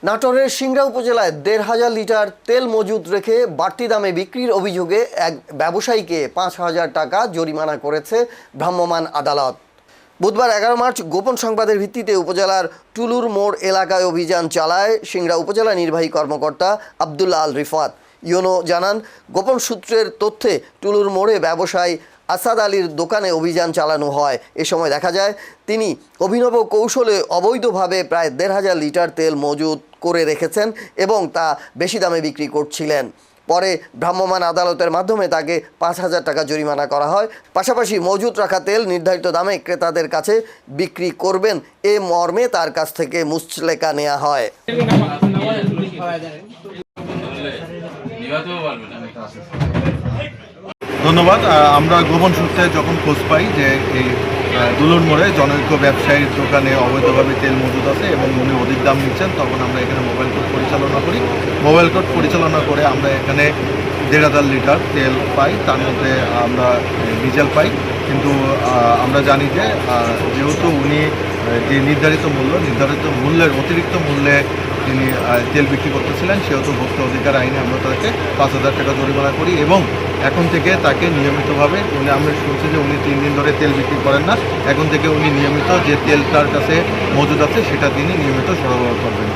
নাটোরের সিংড়া উপজেলায় ১৫০০ লিটার তেল মজুদ রেখে বাড়তি দামে বিক্রির অভিযোগে এক ব্যবসায়ীকে ৫,০০০ টাকা জরিমানা করেছে ভ্রাম্যমাণ আদালত। বুধবার ১১ মার্চ গোপন সংবাদের ভিত্তিতে উপজেলার টুলুর মোড় এলাকায় অভিযান চালায় সিংড়া উপজেলা নির্বাহী কর্মকর্তা আব্দুল্লাহ আল রিফাত। ইউনো জানান, গোপন সূত্রের তথ্যে টুলুর মোড়ে ব্যবসায়ী আসাদ আলীর দোকানে অভিযান চালানো হয়। এ সময় দেখা যায় তিনি অভিনব কৌশলে অবৈধভাবে প্রায় ১৫০০ লিটার তেল মজুদ করে রেখেছেন এবং তা বেশি দামে বিক্রি করছিলেন। পরে ভ্রাম্যমাণ আদালতের মাধ্যমে তাকে ৫,০০০ টাকা জরিমানা করা হয়। পাশাপাশি মজুদ রাখা তেল নির্ধারিত দামে ক্রেতাদের কাছে বিক্রি করবেন এ মর্মে তার কাছ থেকে মুচলেকা নেওয়া হয়। ধন্যবাদ। আমরা গোপন সূত্রে যখন খোঁজ পাই যে এই দুলুর মোড়ে জনৈক ব্যবসায়ীর দোকানে অবৈধভাবে তেল মজুদ আছে এবং উনি অধিক দাম নিচ্ছেন, তখন আমরা এখানে মোবাইল কোর্ট পরিচালনা করি। মোবাইল কোর্ট পরিচালনা করে আমরা এখানে ১৫০০ লিটার তেল পাই, তার মধ্যে আমরা ডিজেল পাই। কিন্তু আমরা জানি যে যেহেতু উনি যে নির্ধারিত মূল্যের অতিরিক্ত মূল্যে তিনি তেল বিক্রি করতেছিলেন, সেহেতু ভোক্তা অধিকার আইনে আমরা তাকে ৫,০০০ টাকা জরিমানা করি এবং এখন থেকে তাকে নিয়মিতভাবে আমরা শুনছি যে উনি ৩ দিন ধরে তেল বিক্রি করেন না, এখন থেকে উনি নিয়মিত যে তেল তার কাছে মজুদ আছে সেটা তিনি নিয়মিত সরবরাহ করবেন।